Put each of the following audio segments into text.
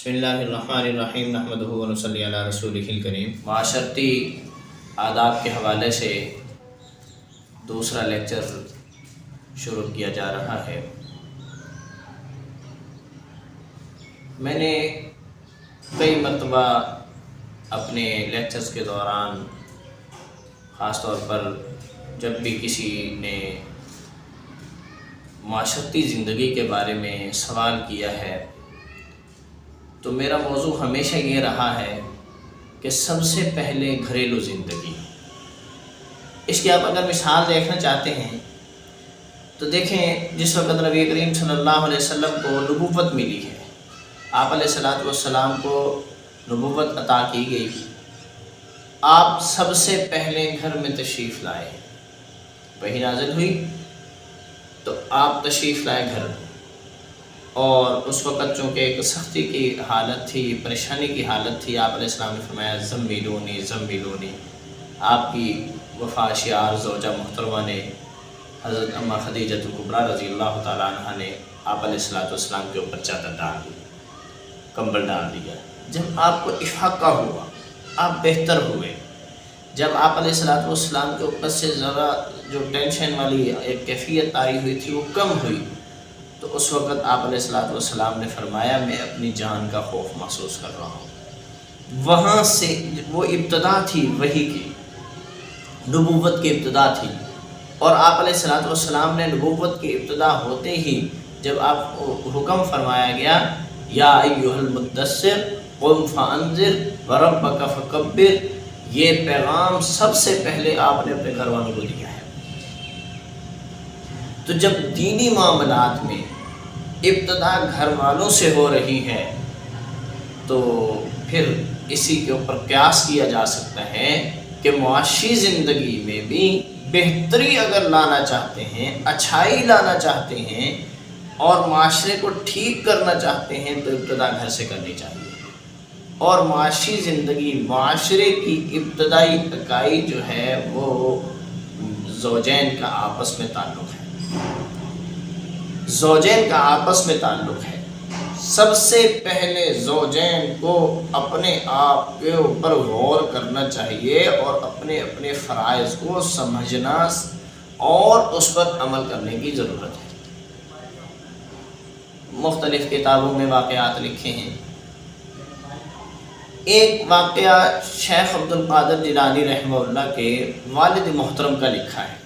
بسم اللہ الرحمن الرحیم نحمدہ و نصلی علی رسولہ الکریم۔ معاشرتی آداب کے حوالے سے دوسرا لیکچر شروع کیا جا رہا ہے۔ میں نے کئی مرتبہ اپنے لیکچرز کے دوران خاص طور پر جب بھی کسی نے معاشرتی زندگی کے بارے میں سوال کیا ہے تو میرا موضوع ہمیشہ یہ رہا ہے کہ سب سے پہلے گھریلو زندگی۔ اس کی آپ اگر مثال دیکھنا چاہتے ہیں تو دیکھیں، جس وقت نبی کریم صلی اللہ علیہ وسلم کو نبوت ملی ہے، آپ علیہ الصلوۃ والسلام کو نبوت عطا کی گئی، آپ سب سے پہلے گھر میں تشریف لائے، وحی نازل ہوئی تو آپ تشریف لائے گھر، اور اس وقت چونکہ ایک سختی کی حالت تھی، پریشانی کی حالت تھی، آپ علیہ السلام نے فرمایا زمبیلونی زمبیلونی۔ آپ کی وفاشیار زوجہ محترمہ نے حضرت اماں خدیجہ کبریٰ رضی اللہ تعالیٰ عنہ نے آپ علیہ السلام کے اوپر چادر ڈال دی، کمبل ڈال دیا۔ جب آپ کو افاقہ ہوا، آپ بہتر ہوئے، جب آپ علیہ السلام کے اوپر سے ذرا جو ٹینشن والی ایک کیفیت آئی ہوئی تھی وہ کم ہوئی، تو اس وقت آپ علیہ السلام نے فرمایا میں اپنی جان کا خوف محسوس کر رہا ہوں۔ وہاں سے وہ ابتدا تھی، وحی کی نبوت کی ابتدا تھی، اور آپ علیہ السلام نے نبوت کی ابتدا ہوتے ہی جب آپ کو حکم فرمایا گیا یا ایھا المدثر قم فانذر وربک فکبر، یہ پیغام سب سے پہلے آپ نے اپنے گھر والوں کو دیا ہے۔ تو جب دینی معاملات میں ابتدا گھر والوں سے ہو رہی ہے تو پھر اسی کے اوپر قیاس کیا جا سکتا ہے کہ معاشی زندگی میں بھی بہتری اگر لانا چاہتے ہیں، اچھائی لانا چاہتے ہیں اور معاشرے کو ٹھیک کرنا چاہتے ہیں تو ابتدا گھر سے کرنی چاہیے، اور معاشی زندگی، معاشرے کی ابتدائی اکائی جو ہے وہ زوجین کا آپس میں تعلق ہے، زوجین کا آپس میں تعلق ہے۔ سب سے پہلے زوجین کو اپنے آپ کے اوپر غور کرنا چاہیے اور اپنے اپنے فرائض کو سمجھنا اور اس پر عمل کرنے کی ضرورت ہے۔ مختلف کتابوں میں واقعات لکھے ہیں۔ ایک واقعہ شیخ عبد القادر جیلانی رحمہ اللہ کے والد محترم کا لکھا ہے۔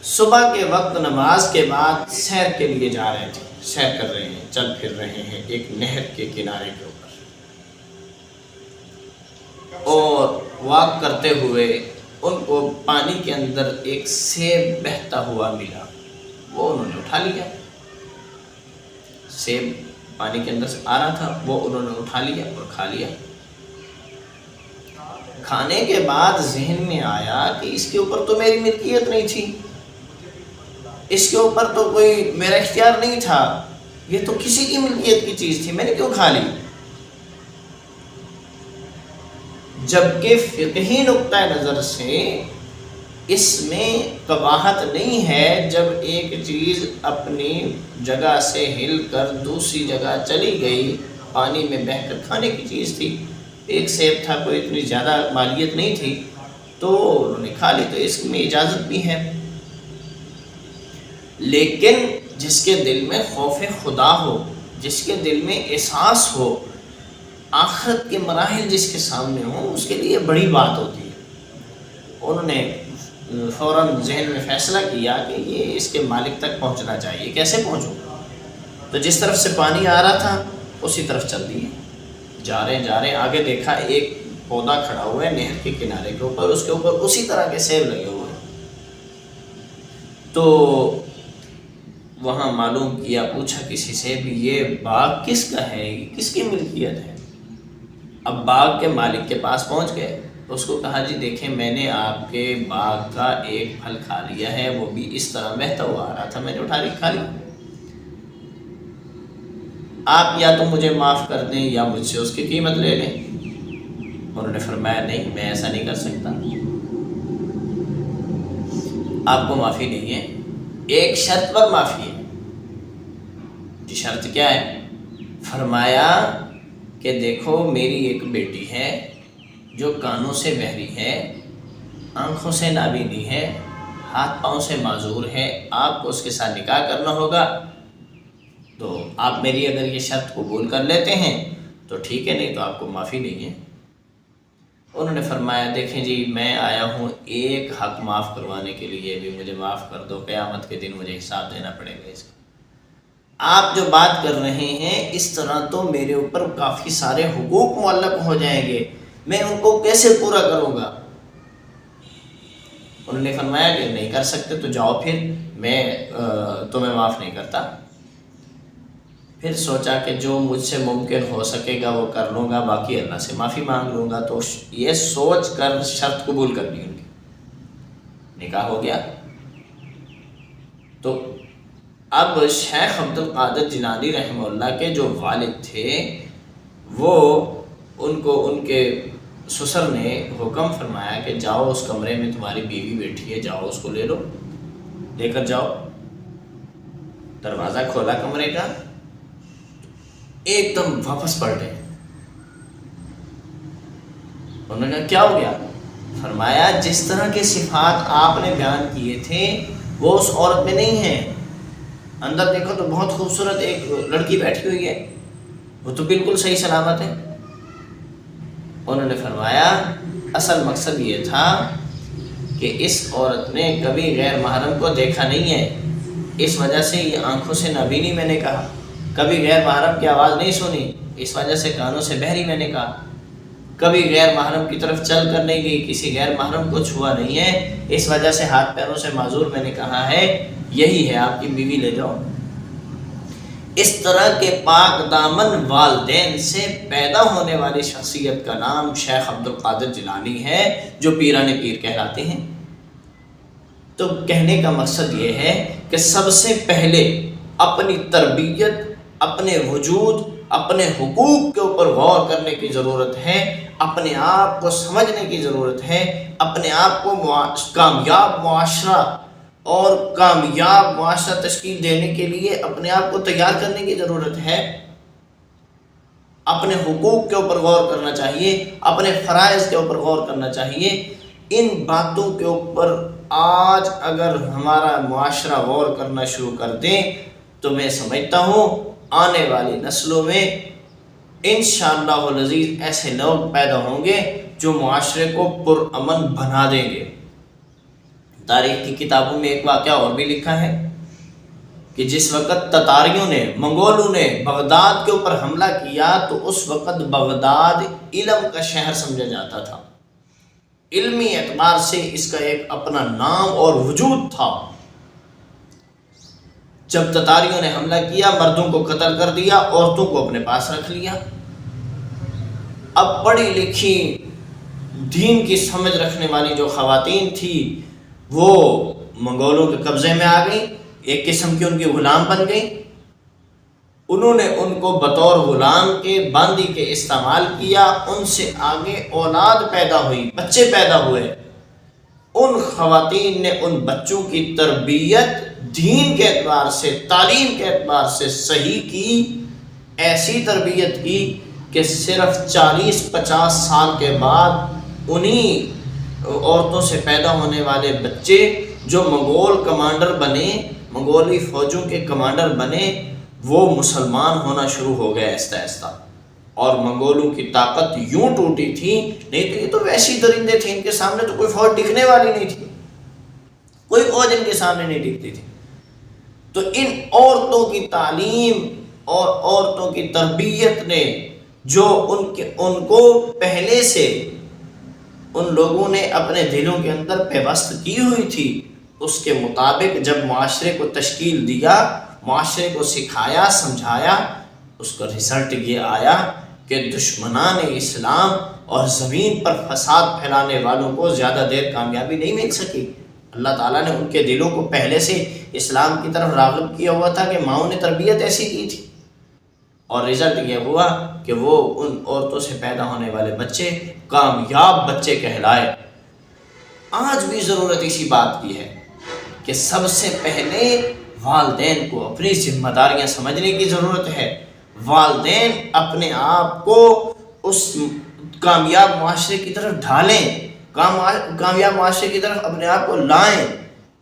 صبح کے وقت نماز کے بعد سیر کے لیے جا رہے تھے، سیر کر رہے ہیں، چل پھر رہے ہیں ایک نہر کے کنارے کے اوپر، اور واک کرتے ہوئے ان کو پانی کے اندر ایک سیب بہتا ہوا ملا، وہ انہوں نے اٹھا لیا۔ سیب پانی کے اندر سے آ رہا تھا، وہ انہوں نے اٹھا لیا اور کھا لیا۔ کھانے کے بعد ذہن میں آیا کہ اس کے اوپر تو میری ملکیت نہیں تھی، اس کے اوپر تو کوئی میرا اختیار نہیں تھا، یہ تو کسی کی ملکیت کی چیز تھی، میں نے کیوں کھا لی؟ جبکہ فقہی نقطہ نظر سے اس میں قباحت نہیں ہے جب ایک چیز اپنی جگہ سے ہل کر دوسری جگہ چلی گئی، پانی میں بہہ کر کھانے کی چیز تھی، ایک سیب تھا، کوئی اتنی زیادہ مالیت نہیں تھی، تو انہوں نے کھا لی، تو اس میں اجازت بھی ہے۔ لیکن جس کے دل میں خوف خدا ہو، جس کے دل میں احساس ہو، آخرت کے مراحل جس کے سامنے ہوں، اس کے لیے بڑی بات ہوتی ہے۔ انہوں نے فوراً ذہن میں فیصلہ کیا کہ یہ اس کے مالک تک پہنچنا چاہیے، کیسے پہنچوں؟ تو جس طرف سے پانی آ رہا تھا اسی طرف چل دیے، جا رہے آگے دیکھا ایک پودا کھڑا ہوا ہے نہر کے کنارے کے اوپر، اس کے اوپر اسی طرح کے سیب لگے ہوئے ہیں۔ تو وہاں معلوم کیا، پوچھا کسی سے بھی یہ باغ کس کا ہے، یہ کس کی ملکیت ہے؟ اب باغ کے مالک کے پاس پہنچ گئے، اس کو کہا جی دیکھیں میں نے آپ کے باغ کا ایک پھل کھا لیا ہے، وہ بھی اس طرح بہتا ہوا آ رہا تھا، میں نے اٹھا لی کھا لی، آپ یا تو مجھے معاف کر دیں یا مجھ سے اس کی قیمت لے لیں۔ انہوں نے فرمایا نہیں، میں ایسا نہیں کر سکتا، آپ کو معافی نہیں ہے، ایک شرط پر معافی ہے، جی شرط کیا ہے؟ فرمایا کہ دیکھو میری ایک بیٹی ہے جو کانوں سے بہری ہے، آنکھوں سے نابینی ہے، ہاتھ پاؤں سے معذور ہے، آپ کو اس کے ساتھ نکاح کرنا ہوگا، تو آپ میری اگر یہ شرط قبول کر لیتے ہیں تو ٹھیک ہے، نہیں تو آپ کو معافی نہیں ہے۔ انہوں نے فرمایا دیکھیں جی میں آیا ہوں ایک حق معاف کروانے کے لیے، بھی مجھے معاف کر دو، قیامت کے دن مجھے حساب دینا پڑے گا اس کا۔ آپ جو بات کر رہے ہیں اس طرح تو میرے اوپر کافی سارے حقوق معلق ہو جائیں گے، میں ان کو کیسے پورا کروں گا؟ انہوں نے فرمایا کہ نہیں کر سکتے تو جاؤ پھر، میں تمہیں معاف نہیں کرتا۔ پھر سوچا کہ جو مجھ سے ممکن ہو سکے گا وہ کر لوں گا، باقی اللہ سے معافی مانگ لوں گا۔ تو یہ سوچ کر شرط قبول کر لی ان کی، نکاح ہو گیا۔ تو اب شیخ عبد القادر جیلانی رحمہ اللہ کے جو والد تھے وہ ان کے سسر نے حکم فرمایا کہ جاؤ اس کمرے میں تمہاری بیوی بیٹھی ہے، جاؤ اس کو لے لو، لے کر جاؤ۔ دروازہ کھولا کمرے کا، ایک دم واپس پلٹے۔ انہوں نے کہا کیا ہو گیا؟ فرمایا جس طرح کے صفات آپ نے بیان کیے تھے وہ اس عورت میں نہیں ہیں، اندر دیکھو تو بہت خوبصورت ایک لڑکی بیٹھی ہوئی ہے، وہ تو بالکل صحیح سلامت ہے۔ انہوں نے فرمایا اصل مقصد یہ تھا کہ اس عورت نے کبھی غیر محرم کو دیکھا نہیں ہے، اس وجہ سے یہ آنکھوں سے نابینی میں نے کہا، کبھی غیر محرم کی آواز نہیں سنی، اس وجہ سے کانوں سے بہری میں نے کہا، کبھی غیر محرم کی طرف چل کر نہیں گئی، کسی غیر محرم کو چھوا نہیں ہے، اس وجہ سے ہاتھ پیروں سے معذور میں نے کہا ہے، یہی ہے آپ کی بیوی، لے جاؤ۔ اس طرح کے پاک دامن والدین سے پیدا ہونے والی شخصیت کا نام شیخ عبد القادر جیلانی ہے، جو پیران پیر کہلاتے ہیں۔ تو کہنے کا مقصد یہ ہے کہ سب سے پہلے اپنی تربیت، اپنے وجود، اپنے حقوق کے اوپر غور کرنے کی ضرورت ہے، اپنے آپ کو سمجھنے کی ضرورت ہے، اپنے آپ کو کامیاب معاشرہ اور کامیاب معاشرہ تشکیل دینے کے لیے اپنے آپ کو تیار کرنے کی ضرورت ہے۔ اپنے حقوق کے اوپر غور کرنا چاہیے، اپنے فرائض کے اوپر غور کرنا چاہیے۔ ان باتوں کے اوپر آج اگر ہمارا معاشرہ غور کرنا شروع کر دیں تو میں سمجھتا ہوں آنے والی نسلوں میں انشاءاللہ العزیز ایسے لوگ پیدا ہوں گے جو معاشرے کو پرامن بنا دیں گے۔ تاریخ کی کتابوں میں ایک واقعہ اور بھی لکھا ہے کہ جس وقت تتاریوں نے، منگولوں نے بغداد کے اوپر حملہ کیا تو اس وقت بغداد علم کا شہر سمجھا جاتا تھا، علمی اعتبار سے اس کا ایک اپنا نام اور وجود تھا۔ جب تتاریوں نے حملہ کیا، مردوں کو قتل کر دیا، عورتوں کو اپنے پاس رکھ لیا۔ اب پڑھی لکھی دین کی سمجھ رکھنے والی جو خواتین تھی وہ منگولوں کے قبضے میں آ گئیں، ایک قسم کی ان کی غلام بن گئیں۔ انہوں نے ان کو بطور غلام کے، باندی کے استعمال کیا، ان سے آگے اولاد پیدا ہوئی، بچے پیدا ہوئے۔ ان خواتین نے ان بچوں کی تربیت دین کے اعتبار سے، تعلیم کے اعتبار سے صحیح کی، ایسی تربیت کی کہ صرف 40-50 سال کے بعد انہی عورتوں سے پیدا ہونے والے بچے جو منگول کمانڈر بنے، منگولی فوجوں کے کمانڈر بنے، وہ مسلمان ہونا شروع ہو گئے آہستہ آہستہ۔ اور منگولوں کی طاقت یوں ٹوٹی تھی، نہیں تو یہ تو ویسی درندے تھے، ان کے سامنے تو کوئی فوج ٹکنے والی نہیں تھی، کوئی فوج ان کے سامنے نہیں ٹکتی تھی۔ تو ان عورتوں کی تعلیم اور عورتوں کی تربیت نے جو ان کو پہلے سے ان لوگوں نے اپنے دلوں کے اندر پیوست کی ہوئی تھی، اس کے مطابق جب معاشرے کو تشکیل دیا، معاشرے کو سکھایا، سمجھایا، اس کا رزلٹ یہ آیا کہ دشمنان اسلام اور زمین پر فساد پھیلانے والوں کو زیادہ دیر کامیابی نہیں مل سکی۔ اللہ تعالیٰ نے ان کے دلوں کو پہلے سے اسلام کی طرف راغب کیا ہوا تھا کہ ماؤں نے تربیت ایسی کی تھی، اور رزلٹ یہ ہوا کہ وہ ان عورتوں سے پیدا ہونے والے بچے کامیاب بچے کہلائے۔ آج بھی ضرورت اسی بات کی ہے کہ سب سے پہلے والدین کو اپنی ذمہ داریاں سمجھنے کی ضرورت ہے۔ والدین اپنے آپ کو اس کامیاب معاشرے کی طرف ڈھالیں، کامیاب معاشرے کی طرف اپنے آپ کو لائیں،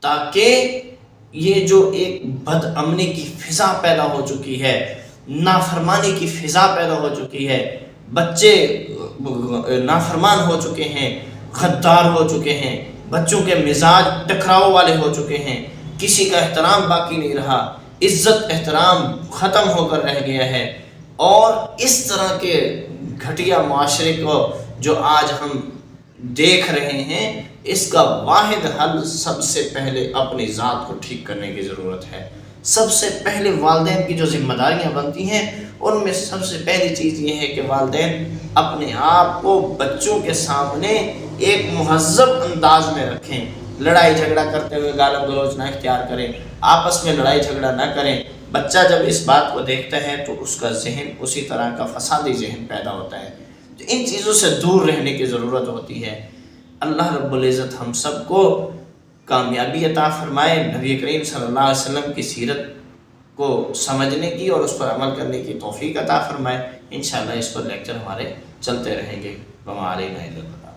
تاکہ یہ جو ایک بد امنی کی فضا پیدا ہو چکی ہے، نافرمانی کی فضا پیدا ہو چکی ہے، بچے نافرمان ہو چکے ہیں، غدار ہو چکے ہیں، بچوں کے مزاج ٹکراؤ والے ہو چکے ہیں، کسی کا احترام باقی نہیں رہا، عزت احترام ختم ہو کر رہ گیا ہے، اور اس طرح کے گھٹیا معاشرے کو جو آج ہم دیکھ رہے ہیں، اس کا واحد حل سب سے پہلے اپنی ذات کو ٹھیک کرنے کی ضرورت ہے۔ سب سے پہلے والدین کی جو ذمہ داریاں بنتی ہیں، ان میں سب سے پہلی چیز یہ ہے کہ والدین اپنے آپ کو بچوں کے سامنے ایک مہذب انداز میں رکھیں، لڑائی جھگڑا کرتے ہوئے گالا گلوچ نہ اختیار کریں، آپس میں لڑائی جھگڑا نہ کریں۔ بچہ جب اس بات کو دیکھتا ہے تو اس کا ذہن اسی طرح کا فسادی ذہن پیدا ہوتا ہے، تو ان چیزوں سے دور رہنے کی ضرورت ہوتی ہے۔ اللہ رب العزت ہم سب کو کامیابی عطا فرمائے، نبی کریم صلی اللہ علیہ وسلم کی سیرت کو سمجھنے کی اور اس پر عمل کرنے کی توفیق عطا فرمائے۔ انشاءاللہ اس پر لیکچر ہمارے چلتے رہیں گے۔ وما علینا الا البلاغ۔